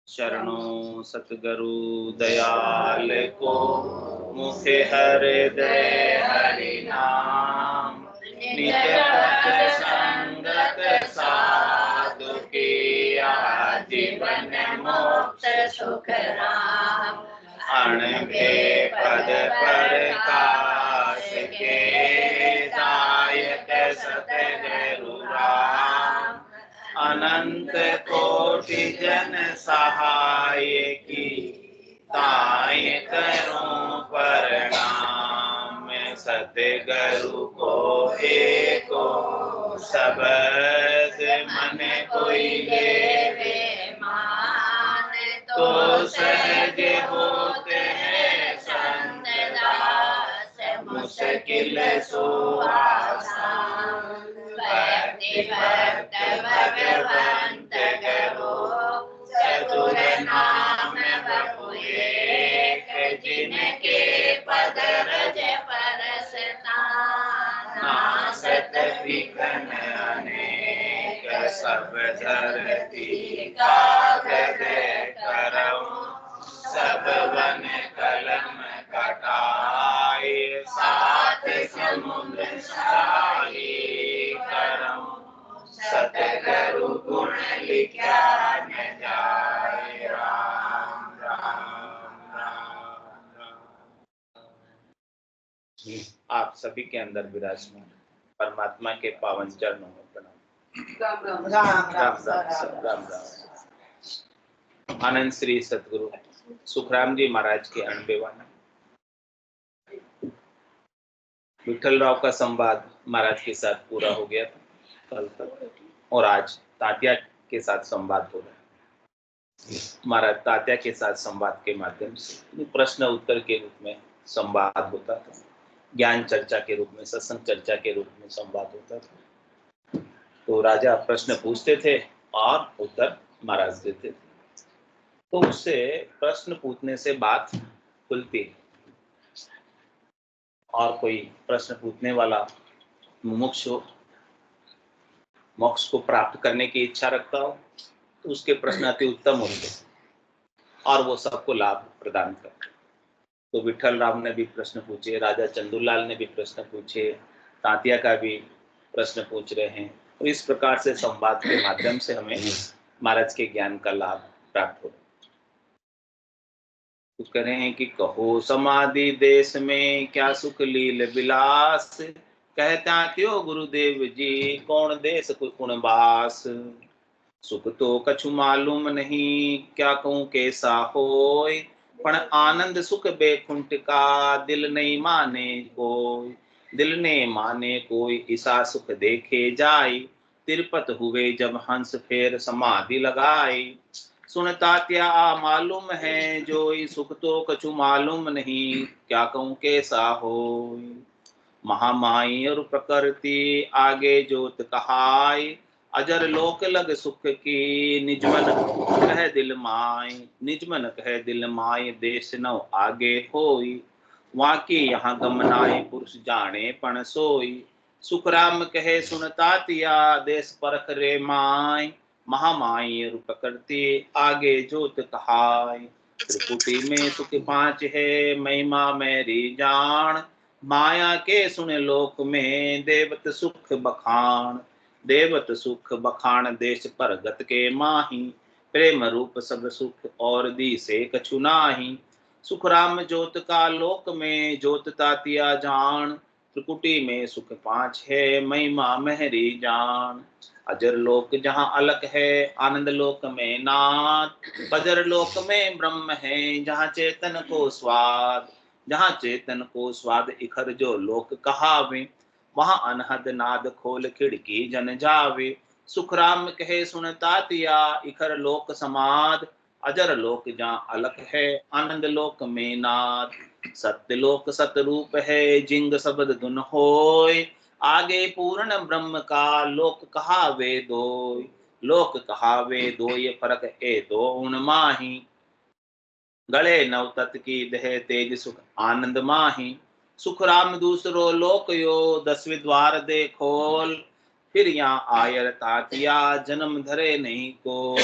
शरणों सतगुरु दयाल को, मुखे हृदय हरि नाम। नित्य पद संगत साधु की, जीवन मोक्ष सुख राम। अणबे पद प्रकाश के, दायक सतगुरु राम। अनंत कोटि जन सहाय की, ताय करूं प्रणाम। सतगुरु को एको शब्द मन कोई लेवे मान। तो सहज होते हैं संत दास, मुश्किल सुआसान। भक्ति भक्त भगवंत करो, चतुर नाम बहु एक। जिनके पद रज परसता, नासत विघ्न अनेक। सब धरती कागज करऊं, सब वन कलम कटाए। सात समुद्र शाही करऊं, सतगुरु गुण लिखा न जाए। राम राम राम राम। आप सभी के अंदर विराजमान परमात्मा के पावन चरणों में प्रणाम। राम राम राम राम राम राम। आनंद श्री सतगुरु सुखराम जी महाराज के 98वां विठलराव का संवाद महाराज के साथ पूरा हो गया था कल तक, और आज तात्या के साथ संवाद हो रहा है। महाराज तात्या के साथ संवाद के माध्यम से प्रश्न उत्तर के रूप में संवाद होता था, ज्ञान चर्चा के रूप में, सत्संग चर्चा के रूप में संवाद होता था। तो राजा प्रश्न पूछते थे और उत्तर महाराज देते थे। तो उससे प्रश्न पूछने से बात खुलती है, और कोई प्रश्न पूछने वाला मुमुक्ष हो, मोक्ष को प्राप्त करने की इच्छा रखता हो, तो उसके प्रश्न अति उत्तम होंगे और वो सबको लाभ प्रदान करते। तो विठल राम ने भी प्रश्न पूछे, राजा चंदूलाल ने भी प्रश्न पूछे, तांतिया का भी प्रश्न पूछ रहे हैं। और इस प्रकार से संवाद के माध्यम से हमें महाराज के ज्ञान का लाभ प्राप्त हो। कुछ कह रहे हैं कि कहो समाधि देश में क्या सुख लील विलास। कहता क्यों गुरुदेव जी कौन देश कुण बास। सुख तो कछु मालूम नहीं क्या कहूँ कैसा होय। पण आनंद सुख बेकुंठ का दिल नहीं माने कोई। दिल ने माने कोई ईसा सुख देखे जाय। तिरपत हुए जब हंस फेर समाधि लगाई। सुनता क्या मालूम है जोई। सुख तो कछु मालूम नहीं क्या कहूँ कैसा होय। महामाई और प्रकृति आगे जोत कहाय। अजर लोक लग सुख की निजमन कह दिल माय। निजमन कह दिल माय देश नव आगे होई। वाकी यहाँ गमनाय पुरुष जाने पण सोई। सुखराम कहे सुनता तिया देश परख रे माय। महामाई प्रकृति आगे जोत कहाय। त्रिपुटी में सुख 5 है महिमा मेरी जान। माया के सुन लोक में देवत सुख बखान। देवत सुख बखान देश परगत के माही। प्रेम रूप सब सुख और दी से कछु नाही। सुखराम जोत का लोक में जोत तातिया जान। त्रिकुटी में सुख 5 है महिमा मेहरी जान। अजर लोक जहाँ अलक है आनंद लोक में नाथ। बजर लोक में ब्रह्म है जहाँ चेतन को स्वाद। जहाँ चेतन को स्वाद इखर जो लोक कहावे। वहाँ अनहद नाद खोल खिड़की जन जावे। सुखराम कहे सुनता तिया इखर लोक समाद। अजर लोक जहाँ अलक है आनंद लोक में नाद। सत्य लोक सतरूप है जिंग शब्द धुन होय। आगे पूर्ण ब्रह्म का लोक कहावे दोय। लोक कहावे दो ये फर्क ए दो उन माही। गले नव तत् की देह तेज सुख आनंद माही। सुखराम दूसरो लोक यो 10वें द्वार दे खोल। फिर यहाँ आयर तातिया जन्म धरे नहीं को।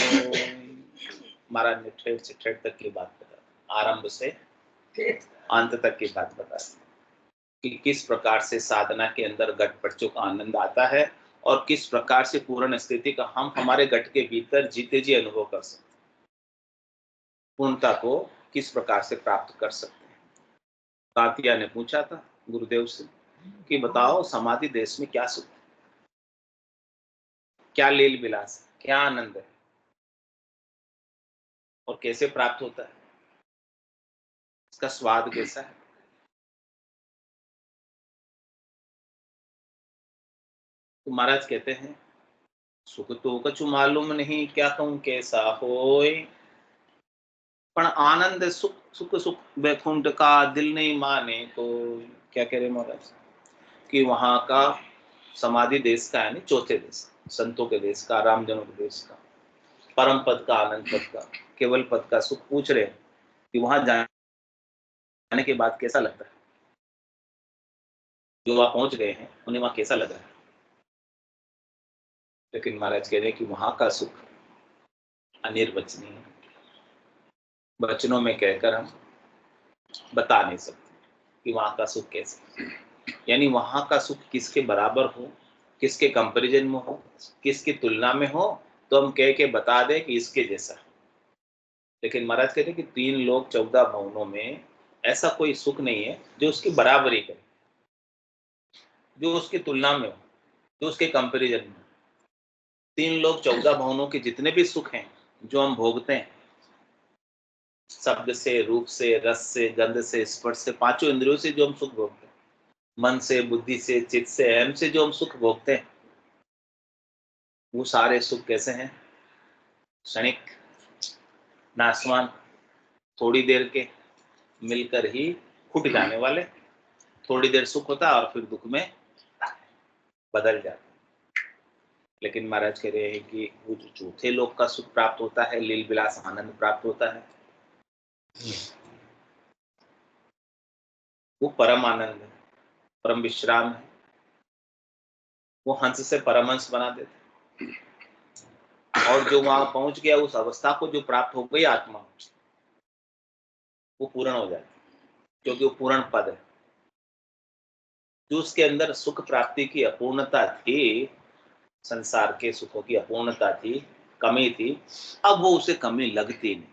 महाराज ने ठेठ से ठेठ तक की बात बता, आरंभ से अंत तक की बात बता कि किस प्रकार से साधना के अंदर घट पटचों का आनंद आता है और किस प्रकार से पूर्ण स्थिति का हम हमारे घट के भीतर जीते जी अनुभव कर सकते हैं, पूर्णता को किस प्रकार से प्राप्त कर सकते हैं। तातिया ने पूछा था गुरुदेव से कि बताओ समाधि देश में क्या सुख, क्या लील विलास, क्या आनंद है और कैसे प्राप्त होता है, इसका स्वाद कैसा है। तो महाराज कहते हैं सुख तो कछु मालूम नहीं क्या कहूं कैसा होए, पण आनंद सुख सुख सुख बैकुंठ का दिल नहीं माने तो। क्या कह रहे महाराज कि वहां का समाधि देश का यानी चौथे देश, संतों के देश का, रामजनों के देश का, परम पद का, आनंद पद का, केवल पद का सुख पूछ रहे हैं कि वहां जाने के बाद कैसा लगता है, जो वहां पहुंच गए हैं उन्हें वहां कैसा लग रहा है। लेकिन महाराज कह रहे हैं कि वहां का सुख अनिर्वचनीय है, वचनों में कहकर हम बता नहीं सकते कि वहां का सुख कैसे, यानी वहां का सुख किसके बराबर हो, किसके कंपैरिजन में हो, किसकी तुलना में हो, तो हम कह के बता दें कि इसके जैसा। लेकिन महाराज कहते हैं कि 3 लोक 14 भवनों में ऐसा कोई सुख नहीं है जो उसकी बराबरी करे, जो उसकी तुलना में हो, जो उसके कंपैरिजन में हो। 3 लोक 14 भवनों के जितने भी सुख हैं जो हम भोगते हैं, शब्द से, रूप से, रस से, गंध से, स्पर्श से, 5 इंद्रियों से जो हम सुख भोगते हैं, मन से, बुद्धि से, चित्त से, अहम से जो हम सुख भोगते हैं, वो सारे सुख कैसे हैं, क्षणिक, नाशवान, थोड़ी देर के, मिलकर ही फूट जाने वाले। थोड़ी देर सुख होता है और फिर दुख में बदल जाता है। लेकिन महाराज कह रहे हैं कि वो जो चौथे लोक का सुख प्राप्त होता है, लील विलास आनंद प्राप्त होता है, वो परम आनंद है, परम विश्राम है। वो हंस से परमहंस बना देते, और जो वहां पहुंच गया उस अवस्था को जो प्राप्त हो गई आत्मा, वो पूर्ण हो जाती है, क्योंकि वो पूर्ण पद है। जो उसके अंदर सुख प्राप्ति की अपूर्णता थी, संसार के सुखों की अपूर्णता थी, कमी थी, अब वो उसे कमी लगती नहीं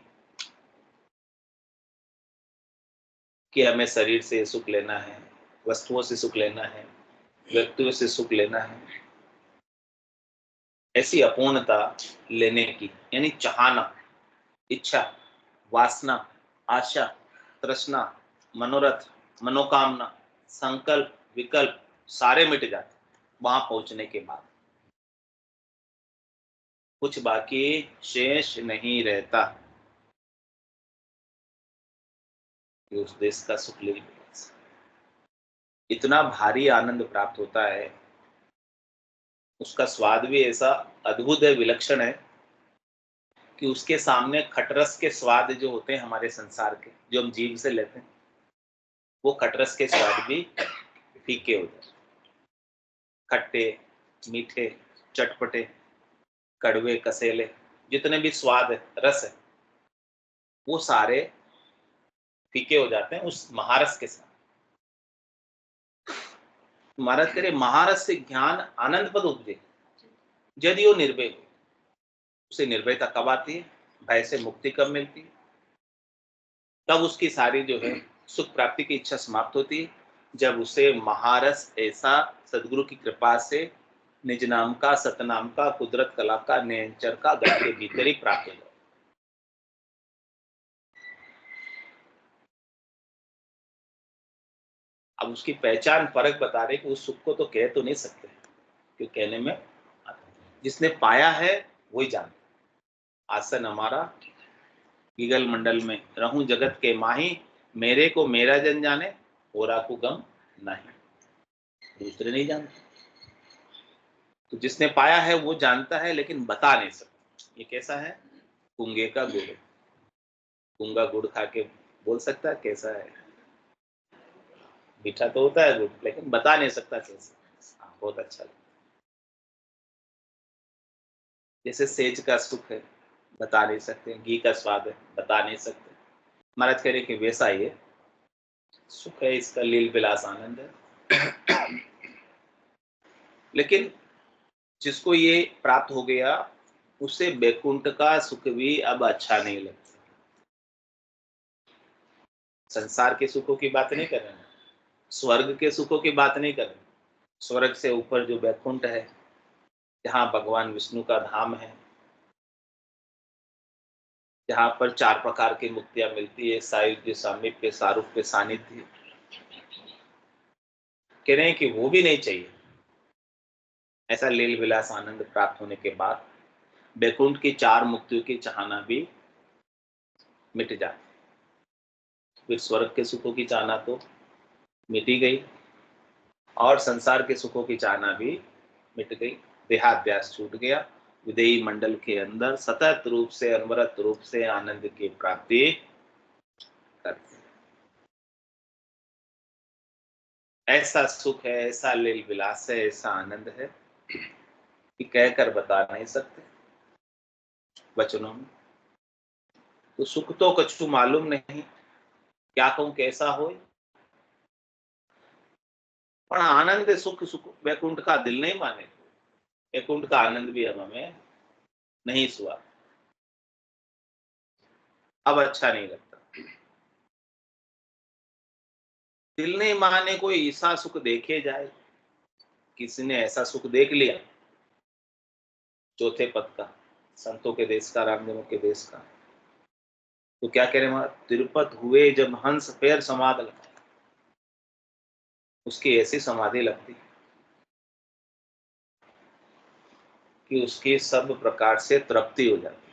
कि हमें शरीर से सुख लेना है, वस्तुओं से सुख लेना है, व्यक्तियों से सुख लेना है। ऐसी अपूर्णता लेने की यानी चाहना, इच्छा, वासना, आशा, तृष्णा, मनोरथ, मनोकामना, संकल्प, विकल्प सारे मिट जाते वहां पहुंचने के बाद। कुछ बाकी शेष नहीं रहता कि उस देश का सुख ले। इतना भारी आनंद प्राप्त होता है, उसका स्वाद भी ऐसा अद्भुत है, विलक्षण है कि उसके सामने खटरस के स्वाद जो होते हैं हमारे संसार के, जो हम जीभ से लेते हैं, वो खटरस के स्वाद भी फीके हो जाते। खट्टे, मीठे, चटपटे, कड़वे, कसेले, जितने भी स्वाद है, रस है, वो सारे फीके हो जाते हैं उस महारस के साथ। महाराज करे महारस से ज्ञान आनंद पद उपजे, यदि वो निर्भय हो। उसे निर्भयता कब आती है, भय से मुक्ति कब मिलती है, तब उसकी सारी जो है सुख प्राप्ति की इच्छा समाप्त होती है, जब उसे महारस ऐसा सदगुरु की कृपा से निज नाम का, सतनाम का, कुदरत कला का, नेचर का घर के भीतर ही प्राप्त हो जाए। अब उसकी पहचान फर्क बता रहे कि उस सुख को तो कह तो नहीं सकते, क्यों कहने में जिसने पाया है वही जानता। आसन हमारा गीगल मंडल में रहूं जगत के माही, मेरे को मेरा जन जाने, ओरा को गम नहीं, दूसरे नहीं जानते। तो जिसने पाया है वो जानता है, लेकिन बता नहीं सकता। ये कैसा है, गूंगे का गुड़। गूंगा गुड़ खा के बोल सकता है कैसा है, मीठा तो होता है गुड़, लेकिन बता नहीं सकता कैसा। हाँ, बहुत अच्छा लगा। जैसे सेज का सुख है, बता नहीं सकते, घी का स्वाद है, बता नहीं सकते। महाराज कह रहे कि वैसा ये सुख है, इसका लील विलास आनंद है। लेकिन जिसको ये प्राप्त हो गया, उसे बैकुंठ का सुख भी अब अच्छा नहीं लगता। संसार के सुखों की बात नहीं कर रहे हैं, स्वर्ग के सुखों की बात नहीं कर रहे हैं। स्वर्ग से ऊपर जो बैकुंठ है, जहाँ भगवान विष्णु का धाम है, जहाँ पर 4 प्रकार की मुक्तियां मिलती है, सायुज्य, सामीप्य, सारूप्य, सानिध्य, कह रहे हैं कि वो भी नहीं चाहिए। ऐसा लील विलास आनंद प्राप्त होने के बाद बैकुंठ की 4 मुक्तियों की चाहना भी मिट जाती। फिर स्वर्ग के सुखों की चाहना तो मिट ही गई, और संसार के सुखों की चाहना भी मिट गई। देहाध्यास छूट गया। विदेही मंडल के अंदर सतत रूप से, अनवरत रूप से आनंद की प्राप्ति करते। ऐसा सुख है, ऐसा लील विलास है, ऐसा आनंद है कि कहकर बता नहीं सकते वचनों में। तो सुख तो कछु मालूम नहीं, क्या कहूं कैसा हो, पर आनंद सुख सुख वैकुंठ का दिल नहीं माने। वैकुंठ का आनंद भी अब हमें नहीं सुहा, अब अच्छा नहीं लगता। दिल नहीं माने कोई ऐसा सुख देखे जाए। किसी ने ऐसा सुख देख लिया, चौथे पद का, संतों के देश का, रामजनों के देश का, तो क्या कह रहे हैं? तिरुपत हुए जब हंस पैर समाधि लगा, उसकी ऐसी समाधि लगती कि उसकी सब प्रकार से तृप्ति हो जाती।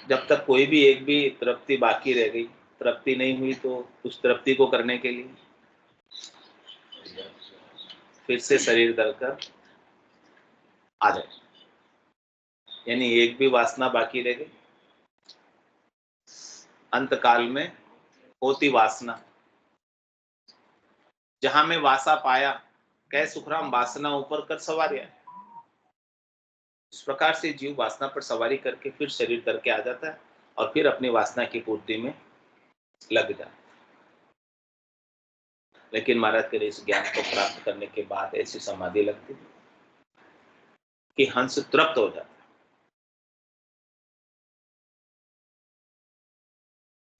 जब तक कोई भी एक भी तृप्ति बाकी रह गई, तृप्ति नहीं हुई, तो उस तृप्ति को करने के लिए फिर से शरीर धरकर आ जाए। यानी एक भी वासना बाकी रह गई, अंत काल में होती वासना। जहां में वासा पाया, कह सुखराम वासना ऊपर कर सवारिया। इस प्रकार से जीव वासना पर सवारी करके फिर शरीर करके आ जाता है, और फिर अपनी वासना की पूर्ति में लग जाता है। लेकिन महाराज के इस ज्ञान को प्राप्त करने के बाद ऐसी समाधि लगती है कि हंस तृप्त हो जाता है।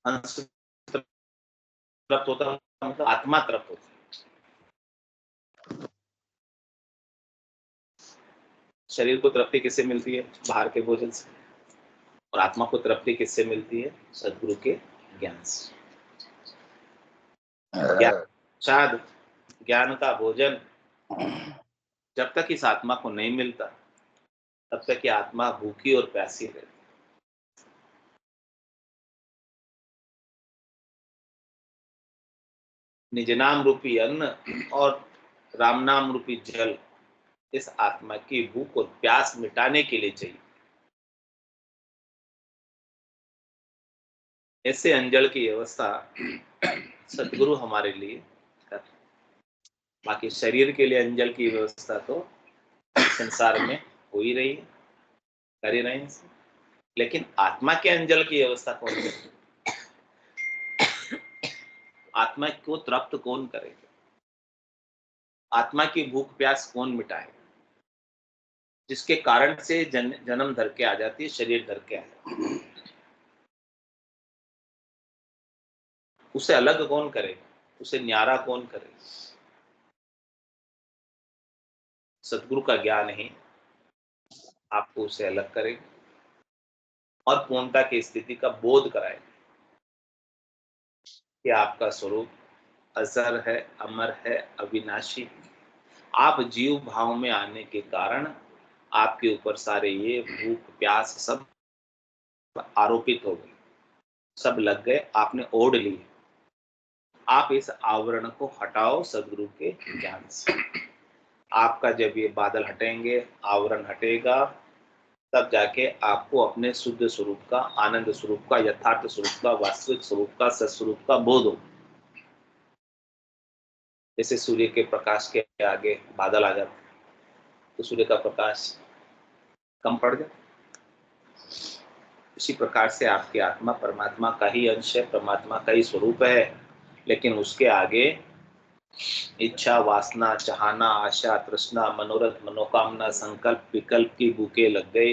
हंस तृप्त होता है मतलब आत्मा तृप्त होती है। शरीर को तृप्ति किससे मिलती है? बाहर के भोजन से। और आत्मा को तृप्ति किससे मिलती है? सदगुरु के ज्ञान से। ज्ञान शायद ज्ञान का भोजन जब तक इस आत्मा को नहीं मिलता, तब तक ये आत्मा भूखी और प्यासी रहती। निज नाम रूपी अन्न और राम नाम रूपी जल इस आत्मा की भूख और प्यास मिटाने के लिए चाहिए। ऐसे अंजल की व्यवस्था सदगुरु हमारे लिए कर। बाकी शरीर के लिए अंजल की व्यवस्था तो संसार में हो ही रही है, कर ही रहे हैं। लेकिन आत्मा के अंजल की व्यवस्था कौन करे? आत्मा को तृप्त कौन करेगा? आत्मा की भूख प्यास कौन मिटाएगा? जिसके कारण से जन्म धर के आ जाती है, शरीर धर के आ जाती है, उसे अलग कौन करेगा? उसे न्यारा कौन करेगा? सदगुरु का ज्ञान ही आपको उसे अलग करेगा और पूर्णता की स्थिति का बोध कराएगा कि आपका स्वरूप अजर है, अमर है, अविनाशी है। आप जीव भाव में आने के कारण आपके ऊपर सारे ये भूख प्यास सब आरोपित हो गए, सब लग गए, आपने ओढ़ लिए। आप इस आवरण को हटाओ सदगुरु के ज्ञान से। आपका जब ये बादल हटेंगे, आवरण हटेगा, तब जाके आपको अपने शुद्ध स्वरूप का, आनंद स्वरूप का, यथार्थ स्वरूप का, वास्तविक स्वरूप का, सत्स्वरूप का बोध हो। जैसे सूर्य के प्रकाश के आगे बादल आ जाते तो सूर्य का प्रकाश कम पड़ जाता, इसी प्रकार से आपकी आत्मा परमात्मा का ही अंश है, परमात्मा का ही स्वरूप है, लेकिन उसके आगे इच्छा, वासना, चाहना, आशा, तृष्णा, मनोरथ, मनोकामना, संकल्प, विकल्प की भूखे लग गए,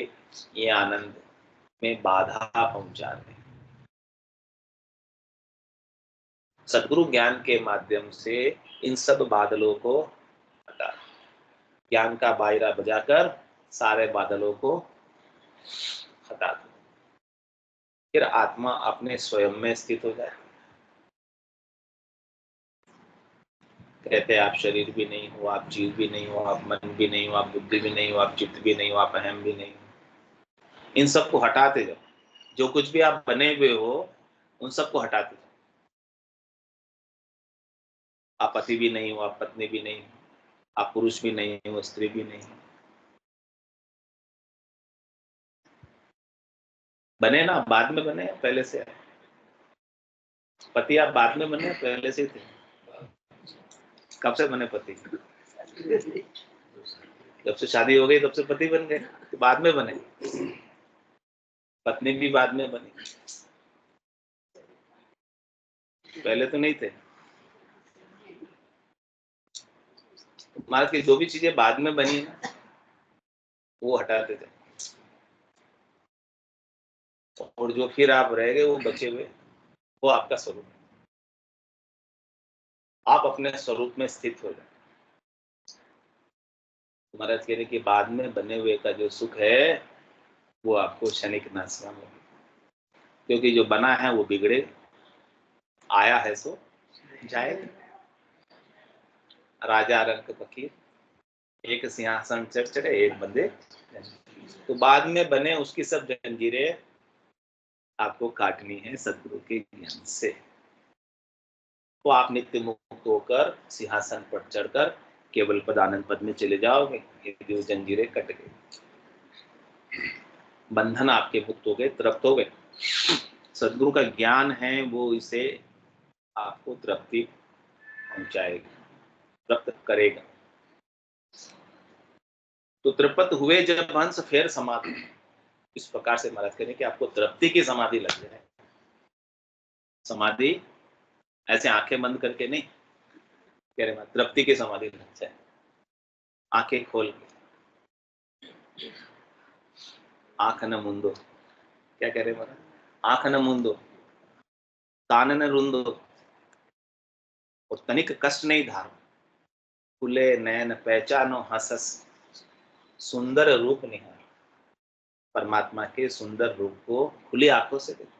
ये आनंद में बाधा पहुंचा रहे। सद्गुरु ज्ञान के माध्यम से इन सब बादलों को हटा, ज्ञान का बायरा बजाकर सारे बादलों को हटा दो, फिर आत्मा अपने स्वयं में स्थित हो जाए। कहते हैं आप शरीर भी नहीं हो, आप जीव भी नहीं हो, आप मन भी नहीं हो, आप बुद्धि भी नहीं हो, आप चित्त भी नहीं हो, आप अहम भी नहीं हो। इन सबको हटाते जाओ, जो कुछ भी आप बने हुए हो उन सबको हटाते जाओ। आप पति भी नहीं हो, आप पत्नी भी नहीं हो, आप पुरुष भी नहीं हो, स्त्री भी नहीं हो। बने ना, बाद में बने, पहले से। पति आप बाद में बने, पहले से थे। कब से बने पति? जब से शादी हो गई तब से पति बन गए, तो बाद में बने। पत्नी भी बाद में बनी, पहले तो नहीं थे। मार्ग की जो भी चीजें बाद में बनी है ना, वो हटाते थे, और जो फिर आप रह गए वो बचे हुए, वो आपका स्वरूप है। आप अपने स्वरूप में स्थित हो जाए। महाराज कह रहे कि बाद में बने हुए का जो सुख है वो आपको क्षणिक नाशवान हो, क्योंकि जो बना है वो बिगड़े, आया है सो जाएगा। राजा रंग फकीर, एक सिंहासन चढ़ चढ़े, एक बंदे। तो बाद में बने उसकी सब जंजीरें आपको काटनी है सदगुरु के ज्ञान से। तो आप नित्य मुक्त होकर सिंहासन पर चढ़कर केवल पद आनंद पद में चले जाओगे, यदि वो जंजीरें कट गई, बंधन आपके मुक्त हो गए, तृप्त हो गए। सदगुरु का ज्ञान है वो इसे आपको तृप्ति पहुंचाएगा, तृप्त करेगा। तो तृप्त हुए जब हंस फिर समाधि, इस प्रकार से महाराज करें कि आपको तृप्ति की समाधि लग जाए। समाधि ऐसे आंखें बंद करके नहीं कह रहे, तृप्ति की समाधि लग जाए। आंखें खोल के, आंख न मुंदो, क्या कह रहे महाराज? आंख न मुंदो, कान न रुंदो, और तनिक कष्ट नहीं धारो, खुले नयन पहचानो हंसस, सुंदर रूप निहार। परमात्मा के सुंदर रूप को खुली आंखों से देखो।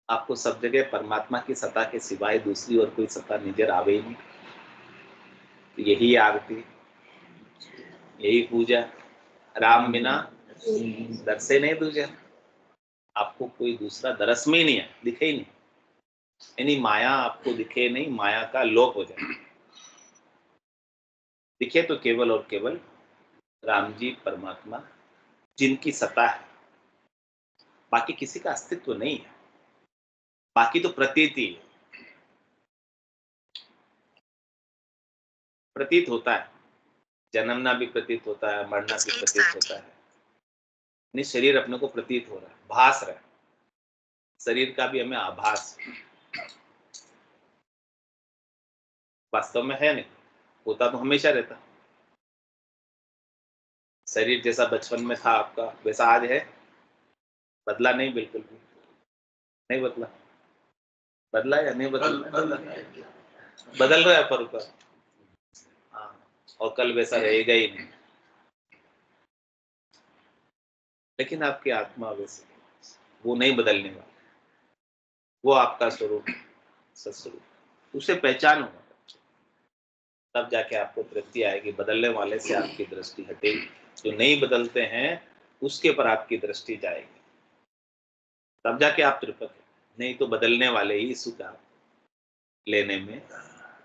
आपको सब जगह परमात्मा की सत्ता के सिवाय दूसरी और कोई सत्ता नजर आवे ही नहीं। तो यही आरती, यही पूजा, राम बिना दरसे नहीं दूजा। आपको कोई दूसरा दरस में ही नहीं है, दिखे ही नहीं, यानी माया आपको दिखे नहीं, माया का लोप हो जाए। दिखे तो केवल और केवल राम जी परमात्मा, जिनकी सत्ता है, बाकी किसी का अस्तित्व नहीं है। बाकी तो प्रतीति, प्रतीत होता है, जन्मना भी प्रतीत होता है, मरना भी प्रतीत होता है। नहीं, शरीर अपने को प्रतीत हो रहा है, भास रहा है, शरीर का भी हमें आभास, वास्तव में है नहीं, होता तो हमेशा रहता। शरीर जैसा बचपन में था आपका वैसा आज है, बदला नहीं, बिल्कुल भी नहीं बदला। बदला या नहीं बदला? बदल रहा है पर ऊपर, हाँ, और कल वैसा रहेगा ही नहीं। लेकिन आपकी आत्मा वैसे, वो नहीं बदलने वाला, वो आपका स्वरूप, सत्स्वरूप, उसे पहचानो, तब जाके आपको तृप्ति आएगी। बदलने वाले से आपकी दृष्टि हटेगी, जो नहीं बदलते हैं उसके पर आपकी दृष्टि जाएगी, तब जाके आप तृप्त हैं। नहीं तो बदलने वाले ही सुख आप लेने में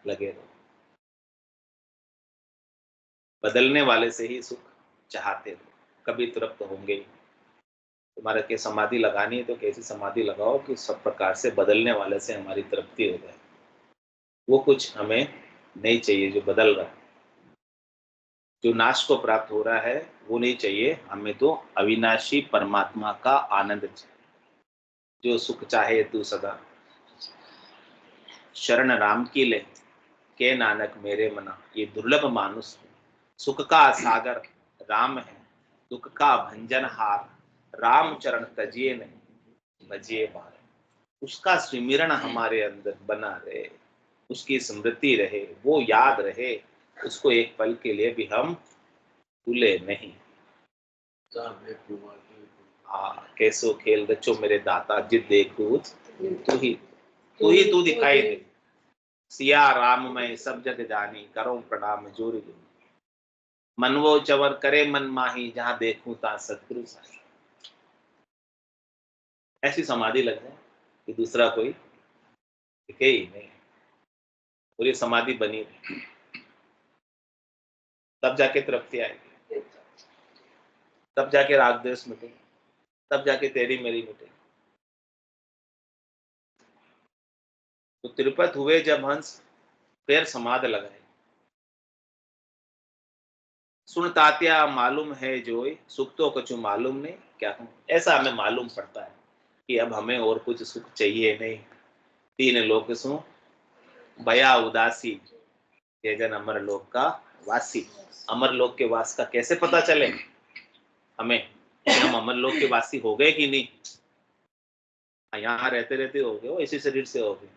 लगे रहो, बदलने वाले से ही सुख चाहते रहो, कभी तृप्त होंगे ही। तुम्हारे के समाधि लगानी है तो कैसी समाधि लगाओ कि सब प्रकार से बदलने वाले से हमारी तृप्ति हो जाए। वो कुछ हमें नहीं चाहिए जो बदल रहा है, जो नाश को प्राप्त हो रहा है वो नहीं चाहिए हमें। तो अविनाशी परमात्मा का आनंद चाहिए, जो सुख चाहे तू सदा शरण राम की ले, के नानक मेरे मना। ये दुर्लभ मानुष है, सुख का सागर राम है, दुख का भंजन हार, राम चरण तजिए नहीं भजिए बार। उसका स्मरण हमारे अंदर बना रहे, उसकी स्मृति रहे, वो याद रहे, उसको एक पल के लिए भी हम भूले नहीं। कैसो खेल रचो मेरे दाता, जित देखू तू ही दिखाई दे। सिया राम मैं सब जग जानी, करो प्रणाम जोर जोर। मन वो चवर करे मन माही, जहां देखूं ता सतगुरु साई। ऐसी समाधि लग जाए कि दूसरा कोई दिखे ही नहीं, पूरी समाधि बनी रहे, तब जाके तृप्ति आएगी, तब जाके राग द्वेष मिटे, तब जाके तेरी मेरी मिटे। तो तिरुपत हुए जब हंस, फिर समाध लगाए। सुन तात्या मालूम है जोई, सुख तो कुछ मालूम नहीं क्या कहूं। ऐसा हमें मालूम पड़ता है कि अब हमें और कुछ सुख चाहिए नहीं। तीन लोक सु भया उदासी, ये जन अमर लोक का वासी। अमर लोक के वास का कैसे पता चले हमें कि हम अमर लोक के वासी हो गए कि नहीं? यहाँ रहते रहते हो गए, वो इसी शरीर से हो गए,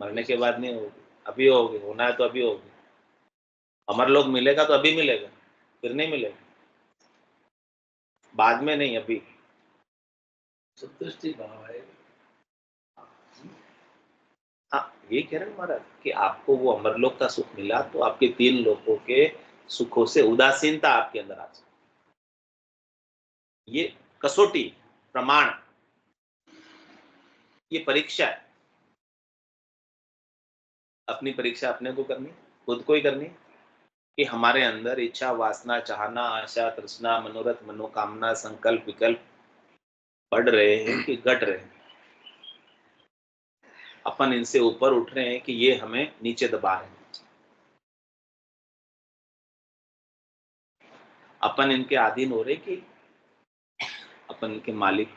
मरने के बाद नहीं होगी, अभी होगी, होना है तो अभी होगी। अमर लोक मिलेगा तो अभी मिलेगा, फिर नहीं मिलेगा, बाद में नहीं, अभी। संतुष्टि भाव है। हाँ, ये कह रहे हैं महाराज कि आपको वो अमरलोक का सुख मिला तो आपके तीन लोकों के सुखों से उदासीनता आपके अंदर आ जाए। ये कसौटी, प्रमाण, ये परीक्षा है। अपनी परीक्षा अपने को करनी, खुद को ही करनी, कि हमारे अंदर इच्छा वासना चाहना आशा तृष्णा मनोरथ मनोकामना संकल्प विकल्प बढ़ रहे हैं कि घट रहे हैं। अपन इनसे ऊपर उठ रहे हैं कि ये हमें नीचे दबा रहे हैं। अपन इनके अधीन हो रहे कि अपन इनके मालिक।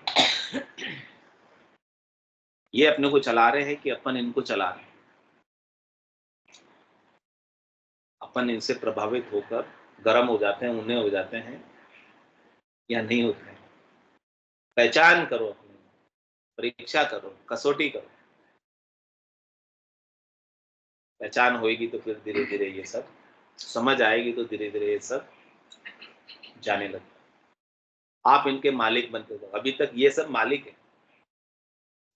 ये अपने को चला रहे हैं कि अपन इनको चला रहे हैं। अपन इनसे प्रभावित होकर गर्म हो जाते हैं, उन्हें हो जाते हैं या नहीं होते हैं। पहचान करो अपनी, परीक्षा करो, कसौटी करो। पहचान होएगी तो फिर धीरे धीरे ये सब समझ आएगी, तो धीरे धीरे ये सब जाने लगता। आप इनके मालिक बनते हो। अभी तक ये सब मालिक है,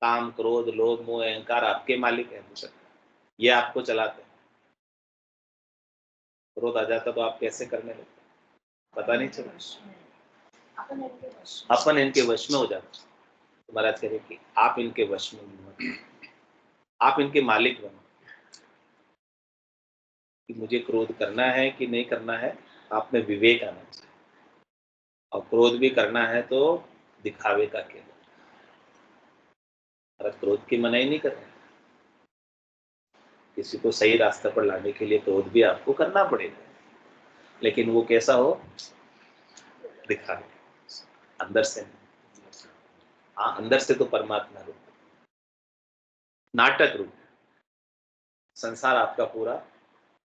काम क्रोध लोभ मोह अहंकार आपके मालिक है। ये आपको चलाते हैं। क्रोध आ जाता तो आप कैसे करने लगते, पता नहीं चला। अपन इनके वश में हो जाते। तो महाराज कह रहे कि आप इनके वश में मत, आप इनके मालिक बनो। कि मुझे क्रोध करना है कि नहीं करना है, आप में विवेक आना चाहिए। और क्रोध भी करना है तो दिखावे का केवल। महाराज क्रोध की मनाही नहीं कर रहे, किसी को सही रास्ते पर लाने के लिए क्रोध भी आपको करना पड़ेगा, लेकिन वो कैसा हो, दिखावे, अंदर से नहीं। हाँ, अंदर से तो परमात्मा रूप, नाटक रूप। संसार आपका पूरा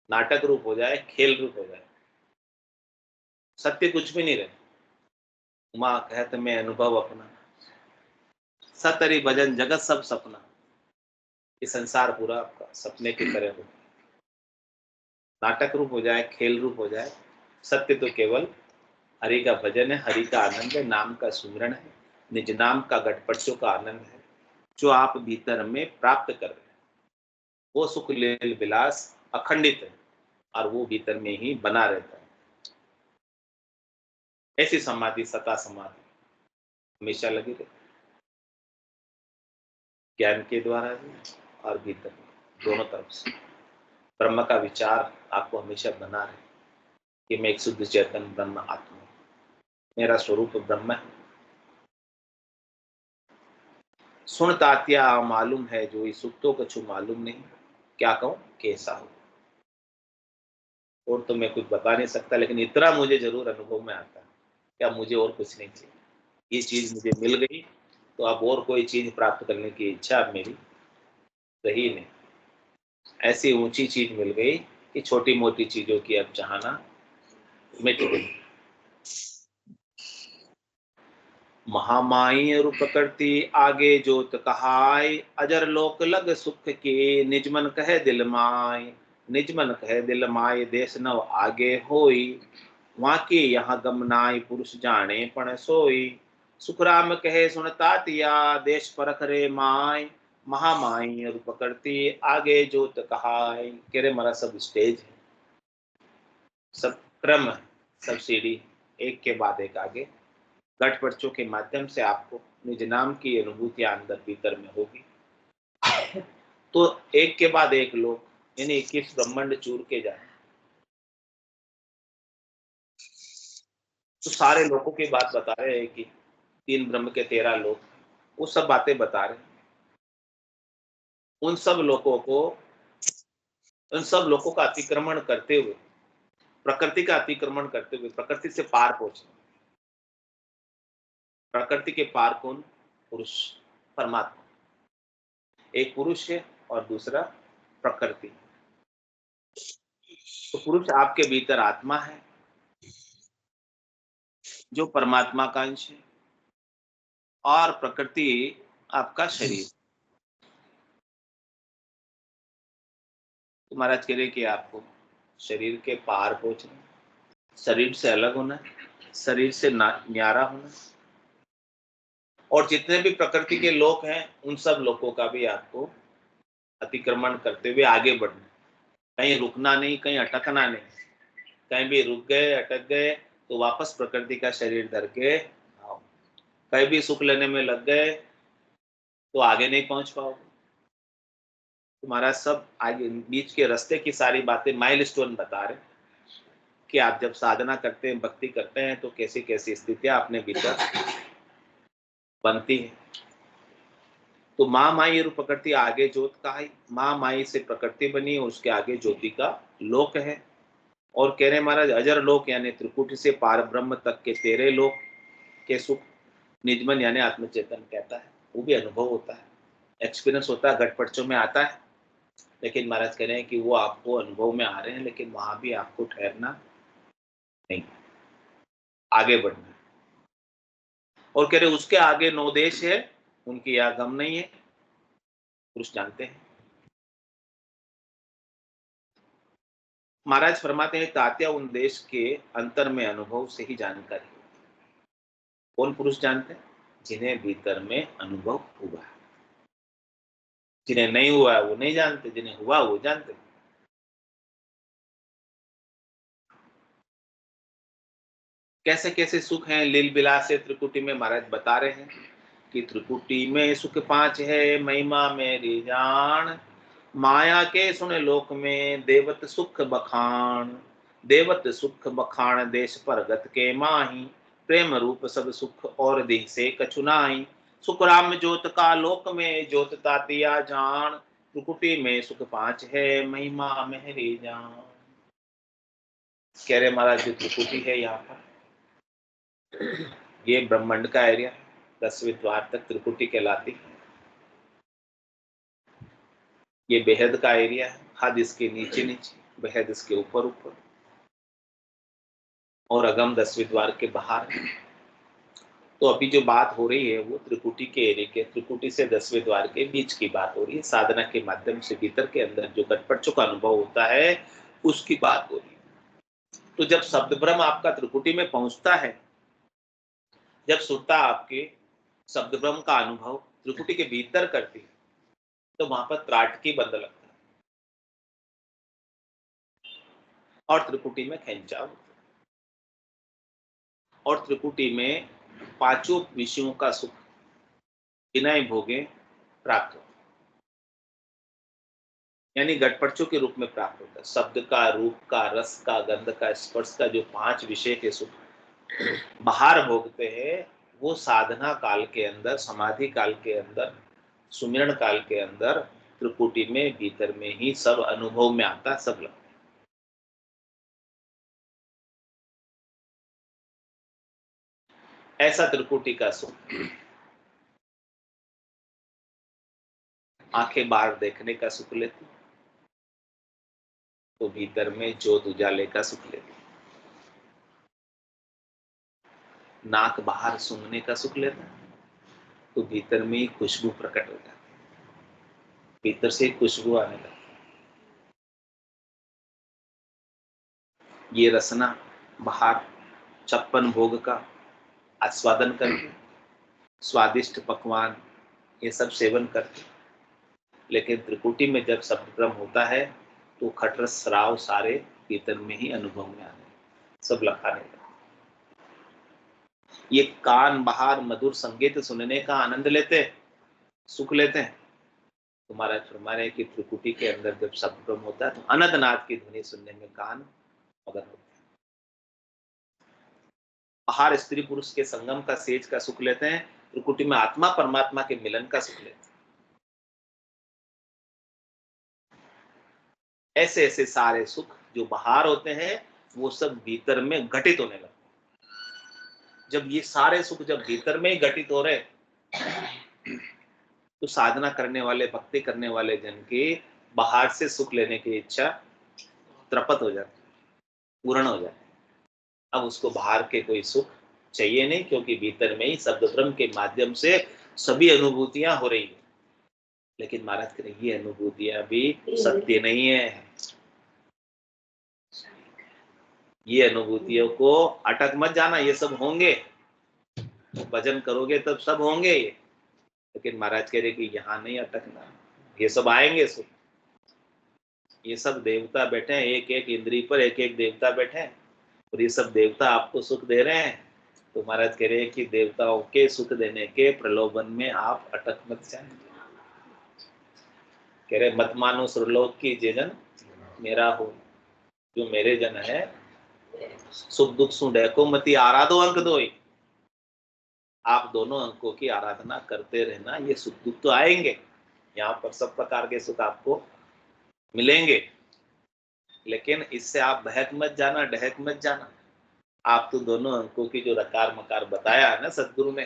नाटक रूप हो जाए, खेल रूप हो जाए, सत्य कुछ भी नहीं रहे। उमा कहत में अनुभव अपना, सतरी भजन जगत सब सपना। ये संसार पूरा आपका सपने की तरह हो, नाटक रूप हो जाए, खेल रूप हो जाए। सत्य तो केवल हरि का भजन है, हरि का आनंद है, नाम का सुमिरन है, निज नाम का गठपटों का आनंद है, जो आप भीतर में प्राप्त कर रहे हैं। वो सुख लील विलास अखंडित है और वो भीतर में ही बना रहता है। ऐसी समाधि सता समाधि हमेशा लगी रहती, ज्ञान के द्वारा भी और भीतर में, दोनों तरफ से ब्रह्म का विचार आपको हमेशा बना रहे कि मैं एक शुद्ध चेतन ब्रह्म आत्मा हूं, मेरा स्वरूप ब्रह्म है। सुन तात्या मालूम है जो ये सुख तो कछु मालूम नहीं, क्या कहूं कैसा हो। और तो मैं कुछ बता नहीं सकता, लेकिन इतना मुझे जरूर अनुभव में आता है, क्या मुझे और कुछ नहीं चाहिए, ये चीज मुझे मिल गई, तो अब और कोई चीज प्राप्त करने की इच्छा अब मेरी रही नहीं। ऐसी ऊंची चीज मिल गई कि छोटी मोटी चीजों की अब चाहना मिट गई। महामाई रूप करती आगे जोत कहाय, अजर लोक लग सुख के निजमन कहे दिल माय। निजमन कहे दिल माय देश नव आगे होई, वाके यहाँ गमनाय पुरुष जाने पण सोई। सुखराम कहे सुनता तिया देश परख रे माय, महामाई रूप करती आगे जोत कहाय। कह रहे हमारा सब स्टेज है, सब क्रम है, सब सीढ़ी एक के बाद एक आगे। गठ पर्चों के माध्यम से आपको निज नाम की अनुभूतियां अंदर भीतर में होगी। तो एक के बाद एक लोग यानी 21 ब्रह्मांड चूर के जाए, तो सारे लोगों की बात बता रहे हैं कि 3 ब्रह्म के 13 लोग, वो सब बातें बता रहे हैं। उन सब लोगों को, उन सब लोगों का अतिक्रमण करते हुए, प्रकृति का अतिक्रमण करते हुए प्रकृति से पार पहुंचे। प्रकृति के पार कौन? पुरुष, परमात्मा। एक पुरुष है और दूसरा प्रकृति। तो पुरुष आपके भीतर आत्मा है जो परमात्मा का अंश है, और प्रकृति आपका शरीर। तो महाराज कह रहे कि आपको शरीर के पार पहुंचना, शरीर से अलग होना, शरीर से न्यारा होना, और जितने भी प्रकृति के लोग हैं उन सब लोगों का भी आपको अतिक्रमण करते हुए आगे बढ़ना। कहीं रुकना नहीं, कहीं अटकना नहीं। कहीं भी रुक गए, अटक गए, तो वापस प्रकृति का शरीर धर के आओ। कहीं भी सुख लेने में लग गए तो आगे नहीं पहुंच पाओगे। तुम्हारा सब आगे बीच के रास्ते की सारी बातें माइलस्टोन बता रहे कि आप जब साधना करते हैं, भक्ति करते हैं, तो कैसी कैसी स्थितियां अपने भीतर बनती है। तो माँ माई रूप प्रकृति आगे ज्योत का है, माँ माई से प्रकृति बनी, उसके आगे ज्योति का लोक है। और कह रहे महाराज अजर लोक यानी त्रिकुटी से पार ब्रह्म तक के 13 लोक के सुख निजमन यानी आत्मचेतन कहता है, वो भी अनुभव होता है, एक्सपीरियंस होता है, घटपटचों में आता है। लेकिन महाराज कह रहे हैं कि वो आपको अनुभव में आ रहे हैं, लेकिन वहां भी आपको ठहरना नहीं, आगे बढ़ना है। और कह रहे उसके आगे 9 देश है, उनकी यह गम नहीं है, पुरुष जानते हैं। महाराज फरमाते हैं तात्या उन देश के अंतर में अनुभव से ही जानकारी होती है। कौन पुरुष जानते हैं? जिन्हें भीतर में अनुभव हुआ है। जिन्हें नहीं हुआ है वो नहीं जानते, जिन्हें हुआ वो जानते। कैसे कैसे सुख हैं लील बिलास से त्रिकुटी में महाराज बता रहे हैं कि त्रिकुटी में सुख 5 है, महिमा मेरी जान। माया के सुन लोक में देवत सुख बखान। देवत सुख बखान देश परगत के माही, प्रेम रूप सब सुख और देह से कछु नाही। सुख राम ज्योत का लोक में ज्योत तातिया जान। त्रिकुटी में सुख 5 है, महिमा मेरी जान। कह रहे महाराज जो त्रिकुटी है यहाँ पर, ये ब्रह्मांड का एरिया है, 10वें द्वार तक त्रिकुटी कहलाती है। ये बेहद का एरिया है, हद इसके नीचे नीचे, बेहद इसके ऊपर ऊपर, और अगम 10वें द्वार के बाहर है। तो अभी जो बात हो रही है वो त्रिकुटी के एरिया के, त्रिकुटी से 10वें द्वार के बीच की बात हो रही है। साधना के माध्यम से भीतर के अंदर जो घटपटचों का अनुभव होता है उसकी बात हो रही है। तो जब शब्द ब्रह्म आपका त्रिकुटी में पहुंचता है, जब सुरता आपके शब्द ब्रह्म का अनुभव त्रिकुटी के भीतर करती है, तो वहां पर त्राटकी बंद लगता है और त्रिकुटी में खिंचाव होता है। और त्रिकुटी में 5 विषयों का सुख बिना भोगे प्राप्त होता है, यानी घटपटचों के रूप में प्राप्त होता है। शब्द का, रूप का, रस का, गंध का, स्पर्श का जो 5 विषय के सुख बाहर भोगते हैं, वो साधना काल के अंदर, समाधि काल के अंदर सुमिरन काल के अंदर त्रिकुटी में भीतर में ही सब अनुभव में आता, सब लगता। ऐसा त्रिकुटी का सुख। आंखें बाहर देखने का सुख लेती, तो भीतर में ज्योत उजाले का सुख लेती। नाक बाहर सूंघने का सुख लेता, तो भीतर में खुशबू प्रकट हो जाती, भीतर से खुशबू आने लगती। ये रसना बाहर 56 भोग का आस्वादन करके, स्वादिष्ट पकवान ये सब सेवन करके, लेकिन त्रिकुटी में जब शब्दक्रम होता है तो खटरस श्राव सारे भीतर में ही अनुभव में आने, सब लखाने लगते। ये कान बाहर मधुर संगीत सुनने का आनंद लेते, सुख लेते हैं। तुम्हारा फरमाने कि त्रिकुटी के अंदर जब शब्दक्रम होता है तो अनंतनाद की ध्वनि सुनने में कान मगन होते हैं। बाहर स्त्री पुरुष के संगम का सेज का सुख लेते हैं, त्रिकुटी में आत्मा परमात्मा के मिलन का सुख लेते हैं। ऐसे ऐसे सारे सुख जो बाहर होते हैं वो सब भीतर में घटित होने लगते हैं। जब ये सारे सुख जब भीतर में ही घटित हो रहे, तो साधना करने वाले, भक्ति करने वाले जन की बाहर से सुख लेने की इच्छा त्रपत हो जाती, पूर्ण हो जाती। अब उसको बाहर के कोई सुख चाहिए नहीं, क्योंकि भीतर में ही शब्दक्रम के माध्यम से सभी अनुभूतियां हो रही है। लेकिन महाराज कह रहे ये अनुभूतियां भी सत्य नहीं है। ये अनुभूतियों को अटक मत जाना, ये सब होंगे, भजन करोगे तब सब होंगे ये। लेकिन महाराज कह रहे कि यहाँ नहीं अटकना, ये सब आएंगे सुख। ये सब देवता बैठे हैं, एक एक इंद्री पर एक एक देवता बैठे हैं, और ये सब देवता आपको सुख दे रहे हैं। तो महाराज कह रहे हैं कि देवताओं के सुख देने के प्रलोभन में आप अटक मत जाएंगे। कह रहे मत मानो सुरलोक की जे जन मेरा हो, जो मेरे जन है सुख दुख सुडे को मती आराधो अंक दोई। आप दोनों अंकों की आराधना करते रहना, ये सुख दुख तो आएंगे, यहाँ पर सब प्रकार के सुख आपको मिलेंगे, लेकिन इससे आप बहक मत जाना, डहक मत जाना। आप तो दोनों अंकों की जो रकार मकार बताया है ना सदगुरु ने,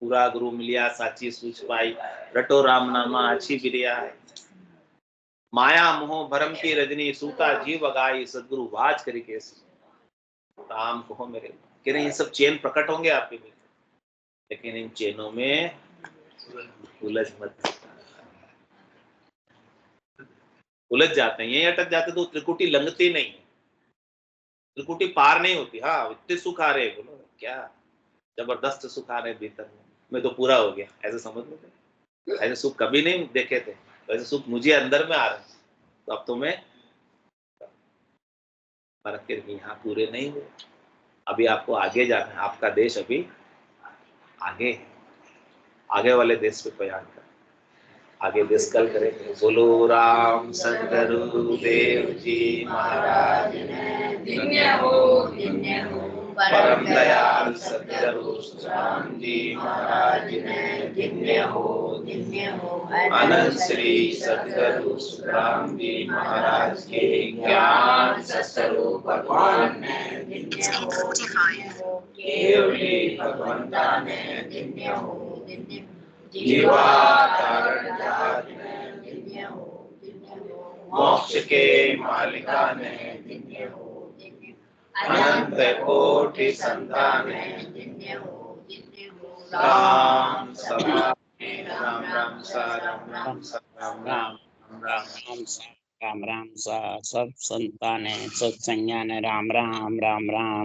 पूरा गुरु मिलिया साची सूझ पाई, रटो राम नामा अच्छी बिरिया है, माया मोह भरम की रजनी सूता जीव अगाई, सदगुरु वाज करी कैसी राम कहो मेरे। कह रहे ये सब चैन प्रकट होंगे आपके में, लेकिन इन चैनों में उलझ मत, उलझ जाते हैं, यही अटक जाते तो त्रिकुटी लंघती नहीं, त्रिकुटी पार नहीं होती। हाँ इतने सुख आ रहे, बोलो क्या जबरदस्त सुख आ रहे भीतर में, मैं तो पूरा हो गया ऐसे समझ लो। ऐसे सुख कभी नहीं देखे थे, ऐसे सुख मुझे अंदर में आ रहे, तो अब तो मैं फर्क के यहाँ पूरे नहीं हुए, अभी आपको आगे जाना है, आपका देश अभी आगे है, आगे वाले देश पे प्रयाण कर, आगे देश कल करेंगे। बोलो राम सदगुरु देव जी महाराज धन्य हो परम दयाल सदगुरु राम जी महाराज ने धन्य हो। अनंत श्री सदगुरु राम जी महाराज के ज्ञान स्वरूप भगवान ने धन्य हो। केवली भगवंता ने धन्य हो। जीवा कारण जात ने धन्य हो। मोक्ष के मालिका ने धन्य हो। अनंत कोटि संतान ने धन्य हो। राम सभा राम राम सा राम राम सा राम राम राम राम सा सब संतान है, सत्संज्ञान है। राम राम राम राम।